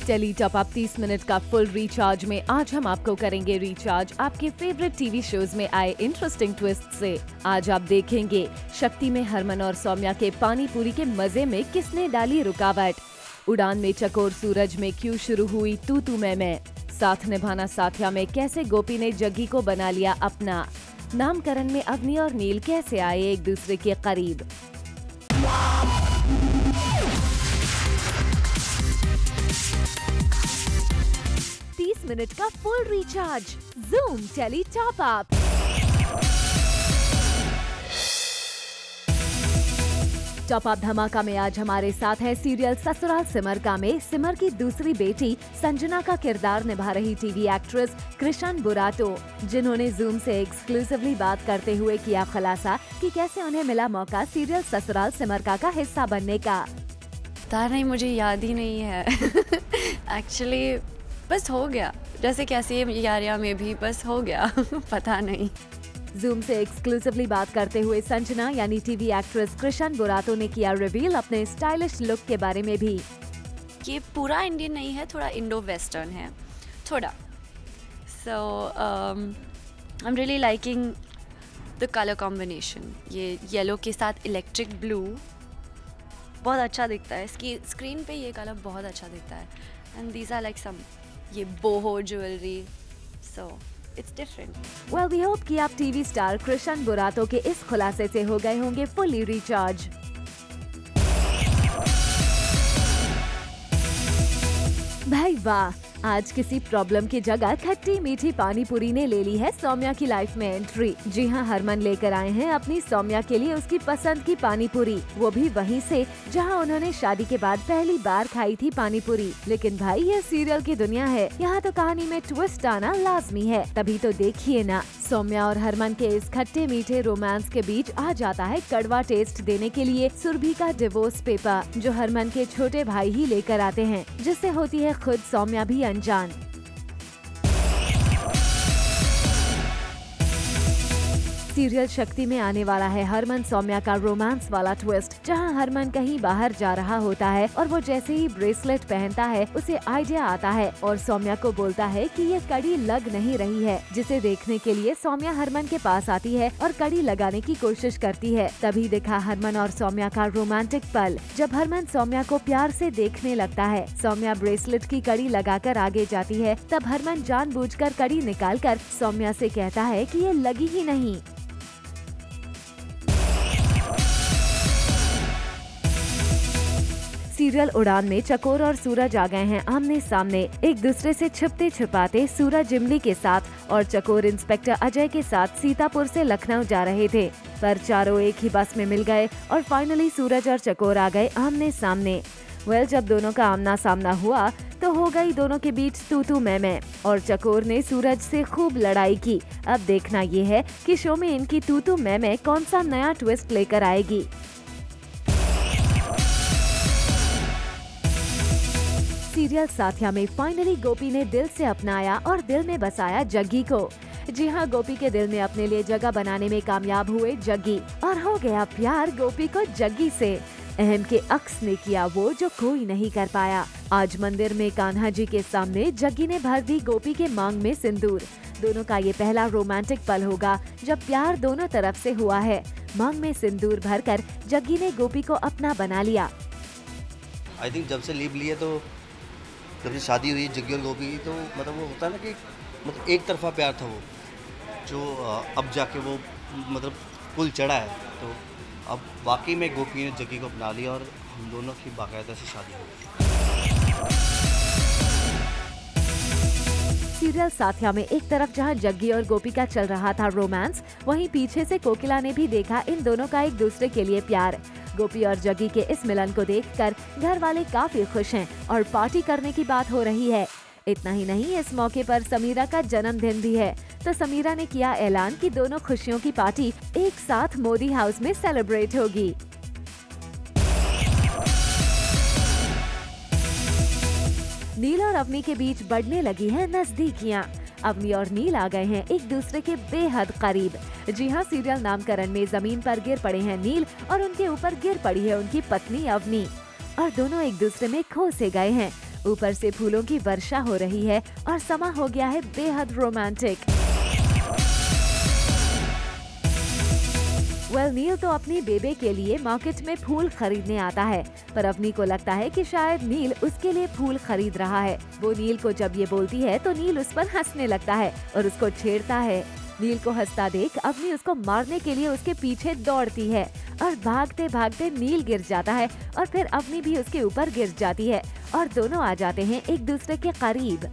Tele top up 30 minute का full recharge में आज हम आपको करेंगे रिचार्ज आपके फेवरेट टीवी शोज में आए इंटरेस्टिंग ट्विस्ट से। आज आप देखेंगे शक्ति में हरमन और सौम्या के पानी पूरी के मजे में किसने डाली रुकावट, उड़ान में चकोर सूरज में क्यों शुरू हुई तू तू मैं, साथ निभाना साथिया में कैसे गोपी ने जग्गी को बना लिया अपना, नामकरण में अवनी और नील कैसे आए एक दूसरे के करीब। मिनट का full recharge Zoom tele top up. Top up धमाका में आज हमारे साथ है सीरियल ससुराल सिमर का में सिमर की दूसरी बेटी संजना का किरदार निभा रही टीवी एक्ट्रेस कृष्ण बुराटो, जिन्होंने जूम से एक्सक्लूसिवली बात करते हुए किया खुलासा कि कैसे उन्हें मिला मौका सीरियल ससुराल सिमर का हिस्सा बनने का। पता नहीं, मुझे याद ही नहीं है एक्चुअली बस हो गया, जैसे कैसे यारिया में भी बस हो गया पता नहीं। जूम से एक्सक्लूसिवली बात करते हुए संजना यानी टीवी एक्ट्रेस कृष्ण बुराटो ने किया रिवील अपने स्टाइलिश लुक के बारे में भी। ये पूरा इंडियन नहीं है, थोड़ा इंडो वेस्टर्न है थोड़ा। So I am really liking the colour combination. ये येलो के साथ इलेक्ट्रिक ब्लू बहुत अच्छा दिखता है, इसकी स्क्रीन पे ये कलर बहुत अच्छा दिखता है। And these are like some ये boho jewellery, so it's different. Well we hope कि आप टीवी स्टार कृष्ण बुराटो के इस खुलासे से हो गए होंगे फुली रिचार्ज। भाई वाह, आज किसी प्रॉब्लम की जगह खट्टी मीठी पानी पूरी ने ले ली है सौम्या की लाइफ में एंट्री। जी हाँ, हरमन लेकर आए हैं अपनी सौम्या के लिए उसकी पसंद की पानी पूरी, वो भी वहीं से जहाँ उन्होंने शादी के बाद पहली बार खाई थी पानी पूरी। लेकिन भाई ये सीरियल की दुनिया है, यहाँ तो कहानी में ट्विस्ट आना लाजमी है, तभी तो देखिए ना। सौम्या और हरमन के इस खट्टे मीठे रोमांस के बीच आ जाता है कड़वा टेस्ट देने के लिए सुरभि का डिवोर्स पेपर, जो हरमन के छोटे भाई ही लेकर आते हैं, जिससे होती है खुद सौम्या भी अनजान। सीरियल शक्ति में आने वाला है हरमन सौम्या का रोमांस वाला ट्विस्ट, जहां हरमन कहीं बाहर जा रहा होता है और वो जैसे ही ब्रेसलेट पहनता है उसे आइडिया आता है और सौम्या को बोलता है कि ये कड़ी लग नहीं रही है, जिसे देखने के लिए सौम्या हरमन के पास आती है और कड़ी लगाने की कोशिश करती है। तभी दिखा हरमन और सौम्या का रोमांटिक पल, जब हरमन सौम्या को प्यार से देखने लगता है। सौम्या ब्रेसलेट की कड़ी लगाकर आगे जाती है, तब हरमन जानबूझकर कड़ी निकालकर सौम्या से कहता है कि ये लगी ही नहीं। सीरियल उड़ान में चकोर और सूरज आ गए हैं आमने सामने। एक दूसरे से छिपते छिपाते सूरज इमली के साथ और चकोर इंस्पेक्टर अजय के साथ सीतापुर से लखनऊ जा रहे थे, पर चारों एक ही बस में मिल गए और फाइनली सूरज और चकोर आ गए आमने सामने। जब दोनों का आमना सामना हुआ तो हो गई दोनों के बीच तू तू मैं और चकोर ने सूरज से खूब लड़ाई की। अब देखना ये है कि शो में इनकी तू तू मैं कौन सा नया ट्विस्ट लेकर आएगी। सीरियल साथिया में फाइनली गोपी ने दिल से अपनाया और दिल में बसाया जग्गी को। जी हाँ, गोपी के दिल में अपने लिए जगह बनाने में कामयाब हुए जग्गी और हो गया प्यार गोपी को जग्गी से। अहम के अक्स ने किया वो जो कोई नहीं कर पाया। आज मंदिर में कान्हा जी के सामने जग्गी ने भर दी गोपी के मांग में सिंदूर। दोनों का ये पहला रोमांटिक पल होगा जब प्यार दोनों तरफ से हुआ है। मांग में सिंदूर भरकर जग्गी ने गोपी को अपना बना लिया। आई थिंक जब से लीव लिए तो जब से शादी हुई जग्गी और गोपी की, तो मतलब वो होता है ना कि मतलब एक तरफा प्यार था वो, जो अब जाके वो मतलब पुल चढ़ा है। तो अब वाकई में गोपी ने जग्गी को अपना लिया और हम दोनों की बाकायदा से शादी हो गई। सीरियल साथिया में एक तरफ जहां जग्गी और गोपी का चल रहा था रोमांस, वहीं पीछे से कोकिला ने भी देखा इन दोनों का एक दूसरे के लिए प्यार। गोपी और जग्गी के इस मिलन को देखकर घर वाले काफी खुश हैं और पार्टी करने की बात हो रही है। इतना ही नहीं, इस मौके पर समीरा का जन्मदिन भी है, तो समीरा ने किया ऐलान कि दोनों खुशियों की पार्टी एक साथ मोदी हाउस में सेलिब्रेट होगी। नील और अवनी के बीच बढ़ने लगी है नजदीकियां। अवनी और नील आ गए हैं एक दूसरे के बेहद करीब। जी हाँ, सीरियल नामकरण में जमीन पर गिर पड़े हैं नील और उनके ऊपर गिर पड़ी है उनकी पत्नी अवनी और दोनों एक दूसरे में खो से गए हैं। ऊपर से फूलों की वर्षा हो रही है और समा हो गया है बेहद रोमांटिक। नील तो अपनी बेबे के लिए मार्केट में फूल खरीदने आता है, पर अवनी को लगता है कि शायद नील उसके लिए फूल खरीद रहा है। वो नील को जब ये बोलती है तो नील उस पर हंसने लगता है और उसको छेड़ता है। नील को हंसता देख अवनी उसको मारने के लिए उसके पीछे दौड़ती है और भागते भागते नील गिर जाता है और फिर अवनी भी उसके ऊपर गिर जाती है और दोनों आ जाते हैं एक दूसरे के करीब।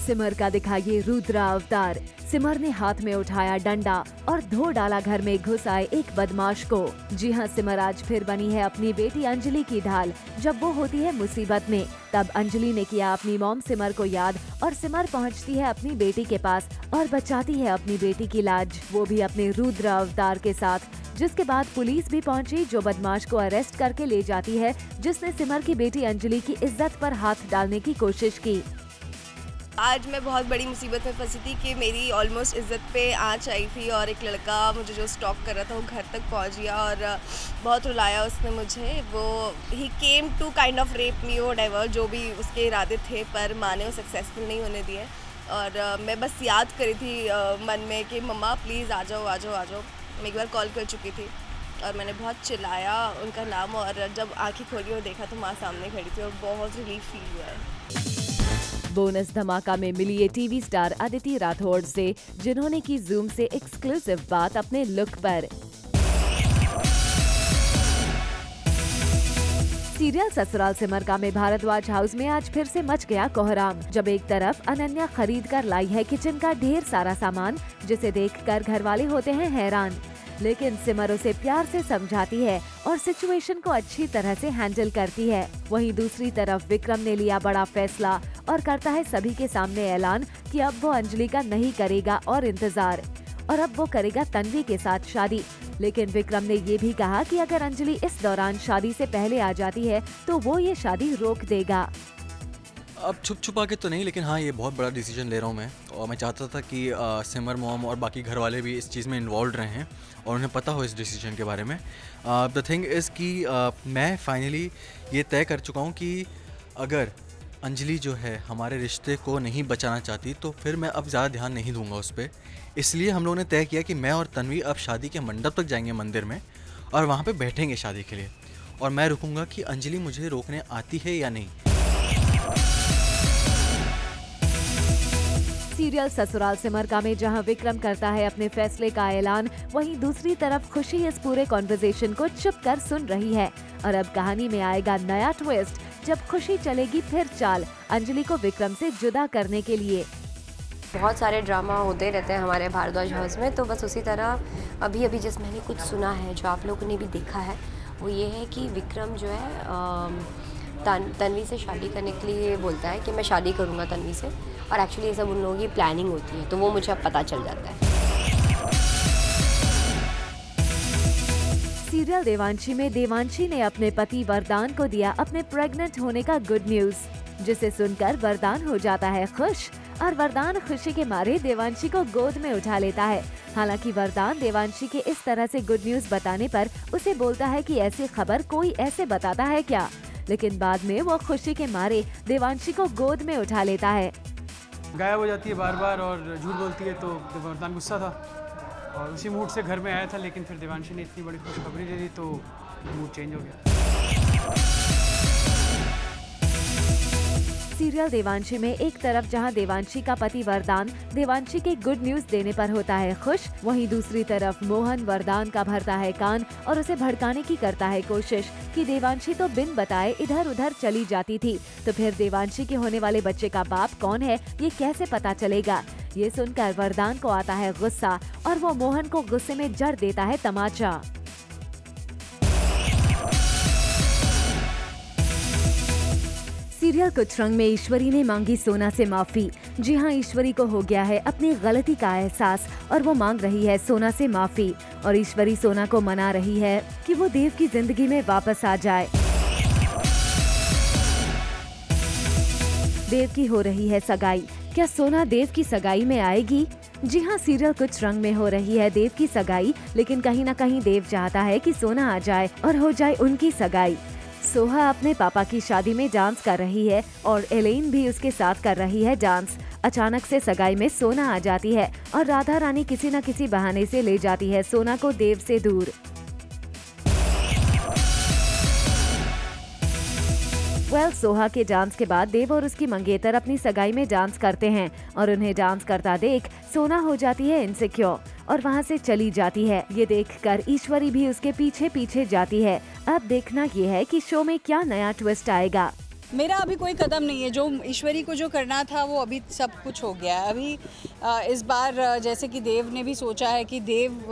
सिमर का दिखाइए रुद्र अवतार। सिमर ने हाथ में उठाया डंडा और धो डाला घर में घुस आए एक बदमाश को। जी हाँ, सिमर आज फिर बनी है अपनी बेटी अंजलि की ढाल। जब वो होती है मुसीबत में, तब अंजलि ने किया अपनी मॉम सिमर को याद और सिमर पहुंचती है अपनी बेटी के पास और बचाती है अपनी बेटी की लाज, वो भी अपने रुद्र अवतार के साथ। जिसके बाद पुलिस भी पहुंची, जो बदमाश को अरेस्ट करके ले जाती है, जिसने सिमर की बेटी अंजलि की इज्जत पर हाथ डालने की कोशिश की। आज मैं बहुत बड़ी मुसीबत में फंसी थी कि मेरी ऑलमोस्ट इज़्ज़त पे आँच आई थी और एक लड़का मुझे जो स्टॉक कर रहा था वो घर तक पहुंच गया और बहुत रुलाया उसने मुझे। वो ही came to kind of rape me और डाइवर, जो भी उसके इरादे थे, पर माँ ने वो सक्सेसफुल नहीं होने दिए। और मैं बस याद करी थी मन में कि मम्मा प्लीज़ आ जाओ आ जाओ आ जाओ। मैं एक बार कॉल कर चुकी थी और मैंने बहुत चिल्लाया उनका नाम, और जब आँखें खोली और देखा तो माँ सामने खड़ी थी और बहुत रिलीफ फील हुआ है। बोनस धमाका में मिली ये टीवी स्टार अदिति राठौड़ से, जिन्होंने की जूम से एक्सक्लूसिव बात अपने लुक पर। सीरियल ससुराल सिमर का में भारद्वाज हाउस में आज फिर से मच गया कोहराम, जब एक तरफ अनन्या खरीद कर लाई है किचन का ढेर सारा सामान, जिसे देखकर घरवाले होते हैं हैरान। लेकिन सिमर उसे प्यार से समझाती है और सिचुएशन को अच्छी तरह से हैंडल करती है। वहीं दूसरी तरफ विक्रम ने लिया बड़ा फैसला और करता है सभी के सामने ऐलान कि अब वो अंजलि का नहीं करेगा और इंतजार, और अब वो करेगा तन्वी के साथ शादी। लेकिन विक्रम ने ये भी कहा कि अगर अंजलि इस दौरान शादी से पहले आ जाती है तो वो ये शादी रोक देगा। अब छुप छुपा के तो नहीं, लेकिन हाँ, ये बहुत बड़ा डिसीजन ले रहा हूँ मैं, और मैं चाहता था कि सिमर मॉम और बाकी घर वाले भी इस चीज़ में इन्वॉल्व रहे हैं और उन्हें पता हो इस डिसीजन के बारे में। द थिंग इज़ कि मैं फाइनली ये तय कर चुका हूँ कि अगर अंजलि जो है हमारे रिश्ते को नहीं बचाना चाहती तो फिर मैं अब ज़्यादा ध्यान नहीं दूंगा उस पर। इसलिए हम लोगों ने तय किया कि मैं और तन्वी अब शादी के मंडप तक जाएंगे मंदिर में और वहाँ पे बैठेंगे शादी के लिए, और मैं रुकूंगा कि अंजलि मुझे रोकने आती है या नहीं। सीरियल ससुराल सिमर का में जहां विक्रम करता है अपने फैसले का ऐलान, वहीं दूसरी तरफ खुशी इस पूरे कॉन्वर्सेशन को चुपकर सुन रही है। और अब कहानी में आएगा नया ट्विस्ट, जब खुशी चलेगी फिर चाल अंजलि को विक्रम से जुदा करने के लिए। बहुत सारे ड्रामा होते रहते हैं हमारे भारद्वाज हाउस में, तो बस उसी तरह अभी अभी जिस मैंने कुछ सुना है, जो आप लोगों ने भी देखा है, वो ये है कि विक्रम जो है तन्वी से शादी करने के लिए बोलता है कि मैं शादी करूँगा तन्वी से, और एक्चुअली ये सब उन लोगों की प्लानिंग होती है, तो वो मुझे अब पता चल जाता है। सीरियल देवांशी में देवांशी ने अपने पति वरदान को दिया अपने प्रेग्नेंट होने का गुड न्यूज, जिसे सुनकर वरदान हो जाता है खुश, और वरदान खुशी के मारे देवांशी को गोद में उठा लेता है। हालांकि वरदान देवांशी के इस तरह से गुड न्यूज बताने पर उसे बोलता है कि ऐसी खबर कोई ऐसे बताता है क्या, लेकिन बाद में वो खुशी के मारे देवांशी को गोद में उठा लेता है। गायब हो जाती है बार बार और झूठ बोलती है, तो वरदान गुस्सा था और उसी मूड से घर में आया था, लेकिन फिर देवांशी ने इतनी बड़ी खुशखबरी दे दी तो मूड चेंज हो गया। सीरियल देवांशी में एक तरफ जहां देवांशी का पति वरदान देवांशी के गुड न्यूज देने पर होता है खुश, वहीं दूसरी तरफ मोहन वरदान का भरता है कान और उसे भड़काने की करता है कोशिश कि देवांशी तो बिन बताए इधर उधर चली जाती थी, तो फिर देवांशी के होने वाले बच्चे का बाप कौन है ये कैसे पता चलेगा। ये सुनकर वरदान को आता है गुस्सा और वो मोहन को गुस्से में जड़ देता है तमाचा। सीरियल कुछ रंग में ईश्वरी ने मांगी सोना से माफी। जी हाँ, ईश्वरी को हो गया है अपनी गलती का एहसास और वो मांग रही है सोना से माफी, और ईश्वरी सोना को मना रही है कि वो देव की जिंदगी में वापस आ जाए। देव की हो रही है सगाई, क्या सोना देव की सगाई में आएगी? जी हाँ, सीरियल कुछ रंग में हो रही है देव की सगाई, लेकिन कहीं न कहीं देव चाहता है कि सोना आ जाए और हो जाए उनकी सगाई। सोहा अपने पापा की शादी में डांस कर रही है और एलेन भी उसके साथ कर रही है डांस। अचानक से सगाई में सोना आ जाती है और राधा रानी किसी न किसी बहाने से ले जाती है सोना को देव से दूर। सोहा के डांस के बाद देव और उसकी मंगेतर अपनी सगाई में डांस करते हैं और उन्हें डांस करता देख सोना हो जाती है इनसिक्योर और वहां से चली जाती है। ये देखकर ईश्वरी भी उसके पीछे पीछे जाती है। अब देखना ये है कि शो में क्या नया ट्विस्ट आएगा। मेरा अभी कोई कदम नहीं है, जो ईश्वरी को जो करना था वो अभी सब कुछ हो गया है। अभी इस बार जैसे कि देव ने भी सोचा है कि देव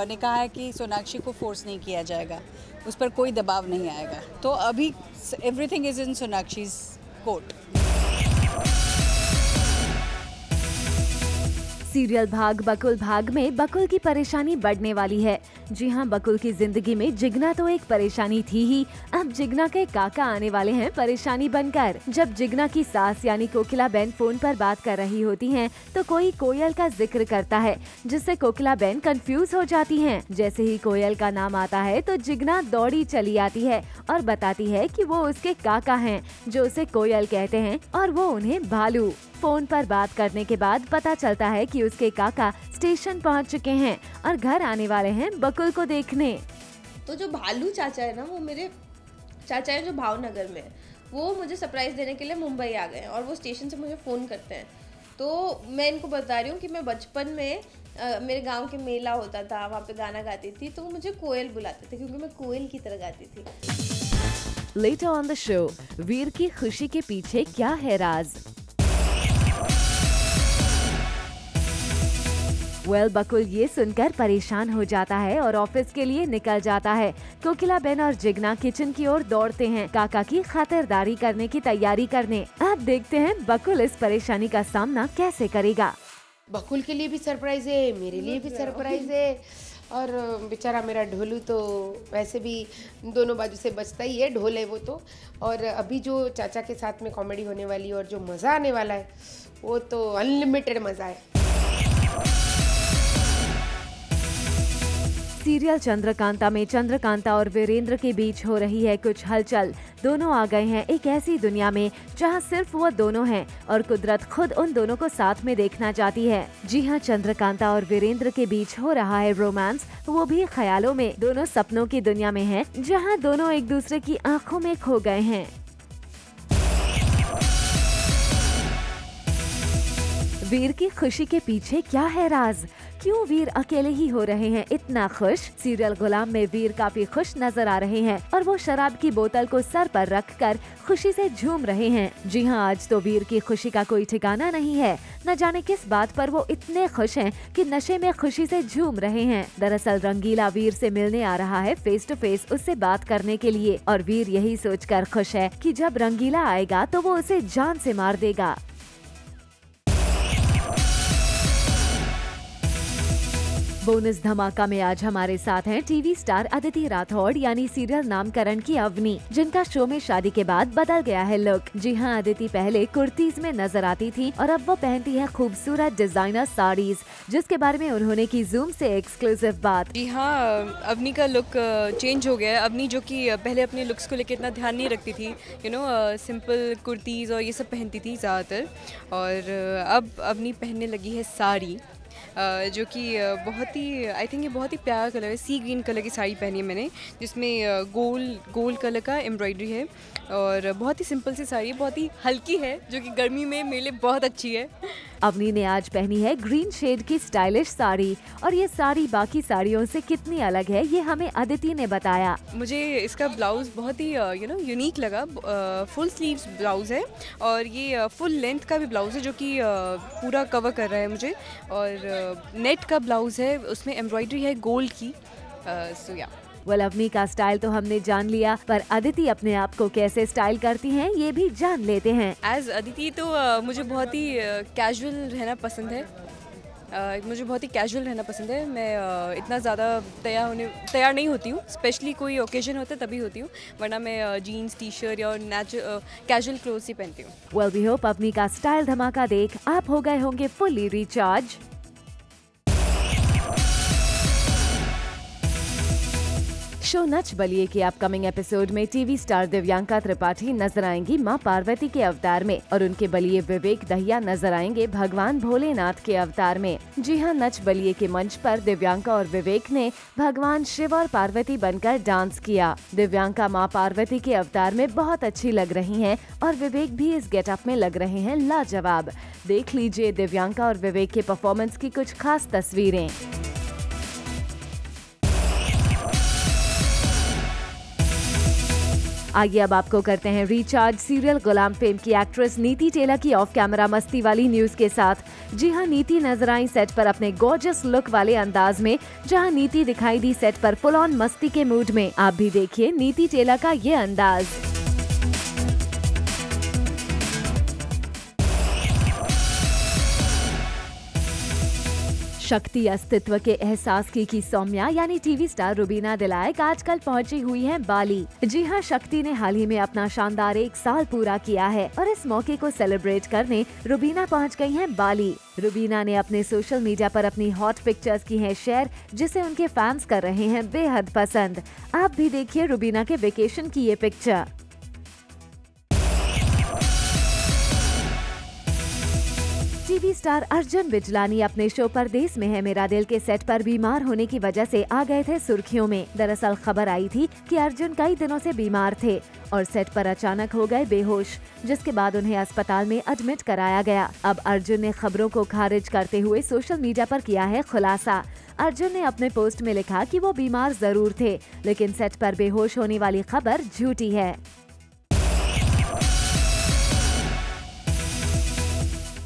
ने कहा है कि सोनाक्षी को फोर्स नहीं किया जाएगा, उस पर कोई दबाव नहीं आएगा, तो अभी everything is in Sonakshi's court. Serial Bhaag Bakool भाग में बकुल की परेशानी बढ़ने वाली है। जी हाँ, बकुल की जिंदगी में जिगना तो एक परेशानी थी ही, अब जिगना के काका आने वाले हैं परेशानी बनकर। जब जिगना की सास यानी कोकिला बहन फोन पर बात कर रही होती हैं, तो कोई कोयल का जिक्र करता है, जिससे कोकिला बहन कंफ्यूज हो जाती हैं। जैसे ही कोयल का नाम आता है तो जिगना दौड़ी चली आती है और बताती है कि वो उसके काका हैं, जो उसे कोयल कहते हैं और वो उन्हें भालू। फोन पर बात करने के बाद पता चलता है कि उसके काका स्टेशन पहुंच चुके हैं और घर आने वाले हैं बकुल को देखने। तो जो भालू चाचा है ना, वो मेरे चाचा है जो भावनगर में, वो मुझे सरप्राइज देने के लिए मुंबई आ गए हैं और वो स्टेशन से मुझे फ़ोन करते हैं। तो मैं इनको बता रही हूँ कि मैं बचपन में मेरे गांव के मेला होता था, वहाँ पे गाना गाती थी, तो मुझे कोयल बुलाते थे क्योंकि मैं कोयल की तरह गाती थी। लेटर ऑन द शो, वीर की खुशी के पीछे क्या है राज? बकुल ये सुनकर परेशान हो जाता है और ऑफिस के लिए निकल जाता है। कोकिला बेन और जिगना किचन की ओर दौड़ते हैं काका की खातिरदारी करने की तैयारी करने। अब देखते हैं बकुल इस परेशानी का सामना कैसे करेगा। बकुल के लिए भी सरप्राइज है, मेरे लिए भी सरप्राइज है, और बेचारा मेरा ढोलू तो वैसे भी दोनों बाजू से बचता ही है, ढोल है वो तो। और अभी जो चाचा के साथ में कॉमेडी होने वाली और जो मज़ा आने वाला है वो तो अनलिमिटेड मज़ा है। सीरियल चंद्रकांता में चंद्रकांता और वीरेंद्र के बीच हो रही है कुछ हलचल। दोनों आ गए हैं एक ऐसी दुनिया में जहां सिर्फ वो दोनों हैं और कुदरत खुद उन दोनों को साथ में देखना चाहती है। जी हाँ, चंद्रकांता और वीरेंद्र के बीच हो रहा है रोमांस, वो भी ख्यालों में। दोनों सपनों की दुनिया में हैं, जहां दोनों एक दूसरे की आंखों में खो गए हैं। वीर की खुशी के पीछे क्या है राज? क्यों वीर अकेले ही हो रहे हैं इतना खुश? सीरियल गुलाम में वीर काफी खुश नजर आ रहे हैं और वो शराब की बोतल को सर पर रखकर खुशी से झूम रहे हैं। जी हाँ, आज तो वीर की खुशी का कोई ठिकाना नहीं है। न जाने किस बात पर वो इतने खुश हैं कि नशे में खुशी से झूम रहे हैं। दरअसल रंगीला वीर से मिलने आ रहा है फेस टू फेस उससे बात करने के लिए, और वीर यही सोचकर खुश है कि जब रंगीला आएगा तो वो उसे जान से मार देगा। बोनस धमाका में आज हमारे साथ हैं टीवी स्टार अदिति राठौड़ यानी सीरियल नामकरण की अवनी, जिनका शो में शादी के बाद बदल गया है लुक। जी हाँ, अदिति पहले कुर्तीज में नजर आती थी और अब वो पहनती है खूबसूरत डिजाइनर साड़ीज, जिसके बारे में उन्होंने की जूम से एक्सक्लूसिव बात। जी हाँ, अवनी का लुक चेंज हो गया है। अवनी जो कि पहले अपने लुक्स को लेकर इतना ध्यान नहीं रखती थी, सिंपल कुर्तीज़ और ये सब पहनती थी ज़्यादातर, और अब अवनी पहनने लगी है साड़ी, जो कि बहुत ही आई थिंक ये बहुत ही प्यारा कलर है। सी ग्रीन कलर की साड़ी पहनी है मैंने, जिसमें गोल्ड कलर का एम्ब्रॉयडरी है, और बहुत ही सिंपल सी साड़ी है, बहुत ही हल्की है, जो कि गर्मी में मेरे लिए बहुत अच्छी है। अवनी ने आज पहनी है ग्रीन शेड की स्टाइलिश साड़ी, और ये साड़ी बाकी साड़ियों से कितनी अलग है ये हमें अदिति ने बताया। मुझे इसका ब्लाउज बहुत ही यूनिक लगा। फुल स्लीव्स ब्लाउज है और ये फुल लेंथ का भी ब्लाउज है, जो कि पूरा कवर कर रहा है मुझे, और नेट का ब्लाउज है, उसमें एम्ब्रॉयडरी है गोल्ड की। सो या अवनी का स्टाइल तो हमने जान लिया, पर अदिति अपने आप को कैसे स्टाइल करती हैं ये भी जान लेते हैं। एज अदिति तो मुझे बहुत ही कैजुअल रहना पसंद है। मुझे बहुत ही कैजुअल रहना पसंद है। मैं इतना ज़्यादा तैयार नहीं होती हूँ, स्पेशली कोई ओकेजन होता है तभी होती हूँ, वरना मैं जीन्स टी शर्ट या कैजुअल क्लोथ्स ही पहनती हूँ। वी होप अवनी का स्टाइल धमाका देख आप हो गए होंगे फुल्ली रिचार्ज। शो नच बलिए के अपकमिंग एपिसोड में टीवी स्टार दिव्यांका त्रिपाठी नजर आएंगी मां पार्वती के अवतार में और उनके बलिए विवेक दहिया नजर आएंगे भगवान भोलेनाथ के अवतार में। जी हां, नच बलिए के मंच पर दिव्यांका और विवेक ने भगवान शिव और पार्वती बनकर डांस किया। दिव्यांका मां पार्वती के अवतार में बहुत अच्छी लग रही हैं और विवेक भी इस गेटअप में लग रहे हैं लाजवाब। देख लीजिए दिव्यांका और विवेक के परफॉर्मेंस की कुछ खास तस्वीरें। आइए अब आपको करते हैं रिचार्ज सीरियल गुलाम फेम की एक्ट्रेस नीति टेलर की ऑफ कैमरा मस्ती वाली न्यूज के साथ। जी हां, नीति नजर आई सेट पर अपने गॉर्जियस लुक वाले अंदाज में, जहां नीति दिखाई दी सेट पर फुल ऑन मस्ती के मूड में। आप भी देखिए नीति टेलर का ये अंदाज। शक्ति अस्तित्व के एहसास की सौम्या यानी टीवी स्टार रुबीना दिलायक आजकल पहुंची हुई हैं बाली। जी हां, शक्ति ने हाल ही में अपना शानदार 1 साल पूरा किया है और इस मौके को सेलिब्रेट करने रुबीना पहुंच गई हैं बाली। रुबीना ने अपने सोशल मीडिया पर अपनी हॉट पिक्चर्स की हैं शेयर, जिसे उनके फैंस कर रहे हैं बेहद पसंद। आप भी देखिए रुबीना के वेकेशन की ये picture. TV star Arjun Bijlani अपने शो परदेस में है मेरा दिल के सेट पर बीमार होने की वजह से आ गए थे सुर्खियों में। दरअसल खबर आई थी कि अर्जुन कई दिनों से बीमार थे और सेट पर अचानक हो गए बेहोश, जिसके बाद उन्हें अस्पताल में एडमिट कराया गया। अब अर्जुन ने खबरों को खारिज करते हुए सोशल मीडिया पर किया है खुलासा। अर्जुन ने अपने पोस्ट में लिखा कि वो बीमार जरूर थे, लेकिन सेट पर बेहोश होने वाली खबर झूठी है।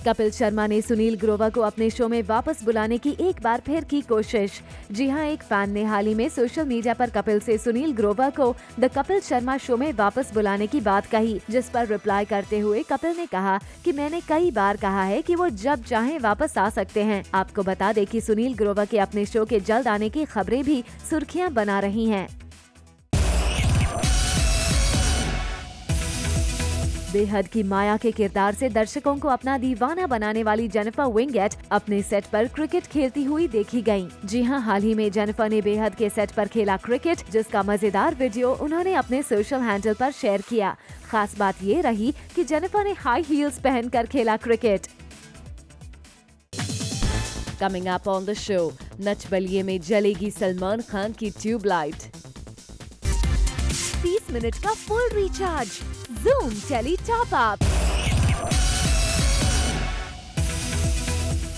कपिल शर्मा ने सुनील ग्रोवर को अपने शो में वापस बुलाने की एक बार फिर की कोशिश। जी हां, एक फैन ने हाल ही में सोशल मीडिया पर कपिल से सुनील ग्रोवर को द कपिल शर्मा शो में वापस बुलाने की बात कही, जिस पर रिप्लाई करते हुए कपिल ने कहा कि मैंने कई बार कहा है कि वो जब चाहें वापस आ सकते हैं। आपको बता दें कि सुनील ग्रोवर के अपने शो के जल्द आने की खबरें भी सुर्खियां बना रही हैं। बेहद की माया के किरदार से दर्शकों को अपना दीवाना बनाने वाली जेनिफर विंगेट अपने सेट पर क्रिकेट खेलती हुई देखी गयी। जी हां, हाल ही में जेनिफर ने बेहद के सेट पर खेला क्रिकेट, जिसका मजेदार वीडियो उन्होंने अपने सोशल हैंडल पर शेयर किया। खास बात ये रही कि जेनिफर ने हाई हील्स पहनकर खेला cricket. Coming up on the show, Nach Baliye में जलेगी सलमान खान की ट्यूबलाइट। 30 मिनट का full recharge, Zoom tele top up.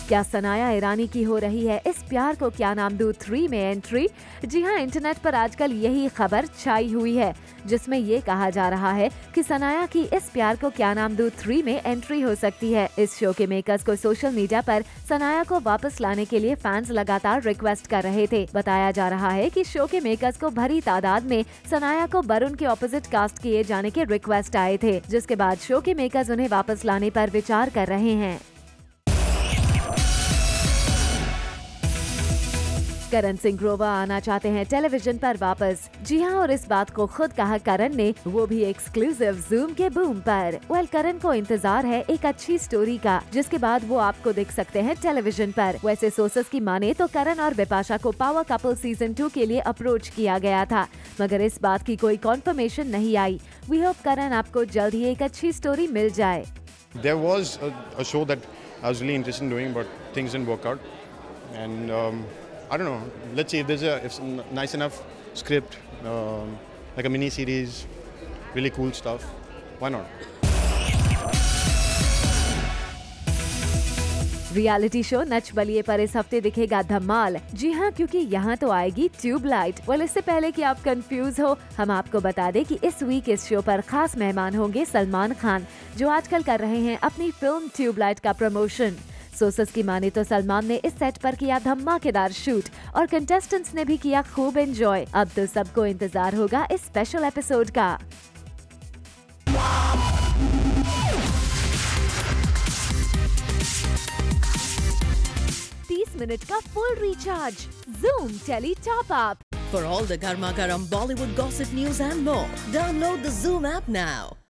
क्या सनाया ईरानी की हो रही है इस प्यार को क्या नाम दूं 3 में एंट्री? जी हां, इंटरनेट पर आजकल यही खबर छाई हुई है, जिसमें ये कहा जा रहा है कि सनाया की इस प्यार को क्या नाम दूं 3 में एंट्री हो सकती है। इस शो के मेकर्स को सोशल मीडिया पर सनाया को वापस लाने के लिए फैंस लगातार रिक्वेस्ट कर रहे थे। बताया जा रहा है कि शो के मेकर्स को भरी तादाद में सनाया को वरुण के ऑपोजिट कास्ट किए जाने के रिक्वेस्ट आए थे, जिसके बाद शो के मेकर्स उन्हें वापस लाने पर विचार कर रहे हैं। करण सिंह ग्रोवर आना चाहते हैं टेलीविजन पर वापस। जी हां, और इस बात को खुद कहा करण ने, वो भी एक्सक्लूसिव जूम के बूम पर। करण को इंतजार है एक अच्छी स्टोरी का, जिसके बाद वो आपको देख सकते हैं टेलीविजन पर। वैसे सोर्सेस की माने तो करण और बिपाशा को पावर कपल सीजन 2 के लिए अप्रोच किया गया था, मगर इस बात की कोई कॉन्फर्मेशन नहीं आई। वी होप करण आपको जल्द ही एक अच्छी स्टोरी मिल जाए। There was a show that I was really interested in doing, but things didn't work out. And I don't know. Let's see if there's a nice enough script, like a mini series, really cool stuff. Why not? Reality show Nach Baliye पर इस हफ्ते दिखेगा धमाल। जी हाँ, क्योंकि यहाँ तो आएगी tubelight. इससे पहले कि आप कंफ्यूज हो, हम आपको बता दें कि इस वीक इस शो पर खास मेहमान होंगे सलमान खान, जो आजकल कर रहे हैं अपनी फिल्म ट्यूबलाइट का प्रमोशन। सोर्सेस की माने तो सलमान ने इस सेट पर किया धमाकेदार शूट और कंटेस्टेंट्स ने भी किया खूब एंजॉय। अब तो सबको इंतजार होगा इस स्पेशल एपिसोड का। 30 मिनट का full recharge, Zoom tele top up. For all the Garma Garam Bollywood gossip news and more, download the Zoom app now.